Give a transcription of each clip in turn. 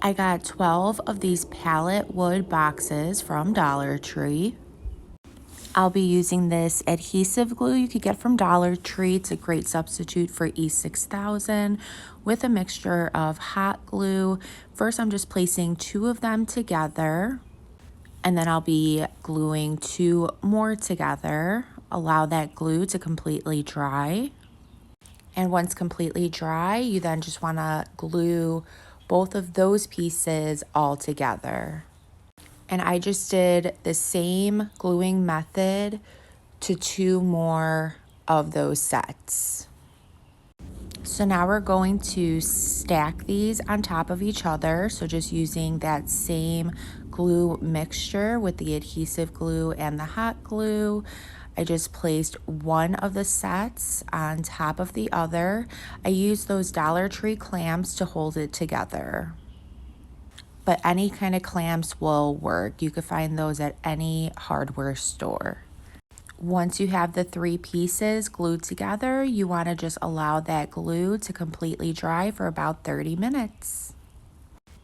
I got 12 of these pallet wood boxes from Dollar Tree. I'll be using this adhesive glue you could get from Dollar Tree. It's a great substitute for E6000 with a mixture of hot glue. First, I'm just placing 2 of them together, and then I'll be gluing 2 more together. Allow that glue to completely dry. And once completely dry, you then just want to glue both of those pieces all together. And I just did the same gluing method to 2 more of those sets. So now we're going to stack these on top of each other. So just using that same glue mixture with the adhesive glue and the hot glue. I just placed one of the sets on top of the other. I used those Dollar Tree clamps to hold it together, but any kind of clamps will work. You could find those at any hardware store. Once you have the 3 pieces glued together, you want to just allow that glue to completely dry for about 30 minutes.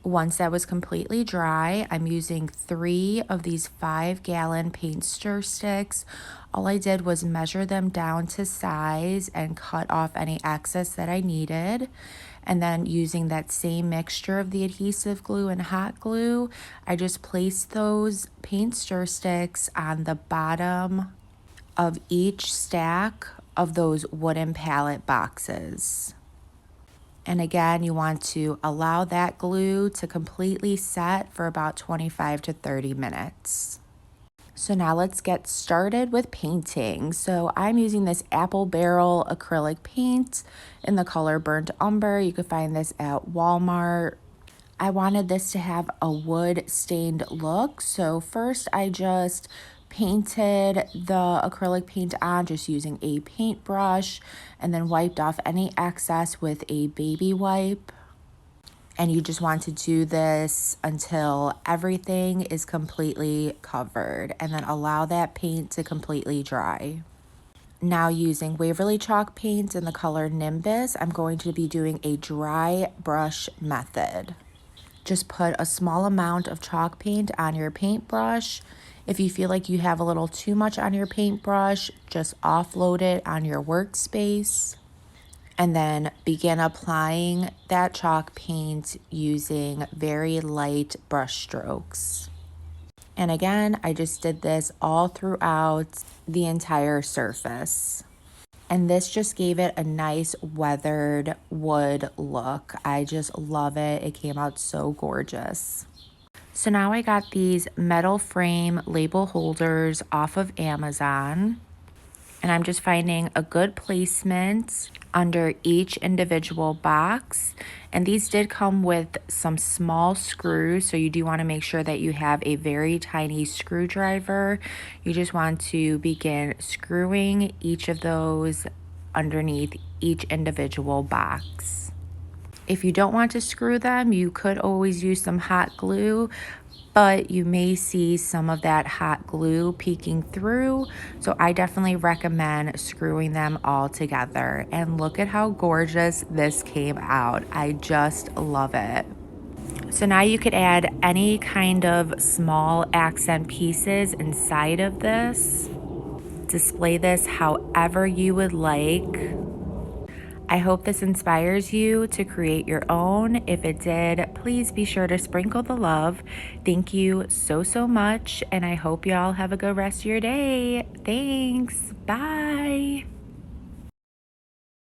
Once that was completely dry, I'm using 3 of these 5-gallon paint stir sticks. All I did was measure them down to size and cut off any excess that I needed. And then using that same mixture of the adhesive glue and hot glue, I just placed those paint stir sticks on the bottom of each stack of those wooden pallet boxes. And again, you want to allow that glue to completely set for about 25 to 30 minutes. So now let's get started with painting. So I'm using this apple barrel acrylic paint in the color Burnt Umber. You could find this at Walmart. I wanted this to have a wood stained look. So first I just painted the acrylic paint on just using a paintbrush and then wiped off any excess with a baby wipe. And you just want to do this until everything is completely covered, and then allow that paint to completely dry. Now using Waverly chalk paint in the color Nimbus, I'm going to be doing a dry brush method. Just put a small amount of chalk paint on your paintbrush. If you feel like you have a little too much on your paintbrush, just offload it on your workspace. And then begin applying that chalk paint using very light brush strokes. And again, I just did this all throughout the entire surface. And this just gave it a nice weathered wood look. I just love it. It came out so gorgeous. So now I got these metal frame label holders off of Amazon. And I'm just finding a good placement under each individual box. And these did come with some small screws, so you do want to make sure that you have a very tiny screwdriver. You just want to begin screwing each of those underneath each individual box. If you don't want to screw them, you could always use some hot glue, but you may see some of that hot glue peeking through. So I definitely recommend screwing them all together. And look at how gorgeous this came out. I just love it. So now you could add any kind of small accent pieces inside of this. Display this however you would like. I hope this inspires you to create your own. If it did, please be sure to sprinkle the love. Thank you so much, and I hope y'all have a good rest of your day. Thanks. Bye.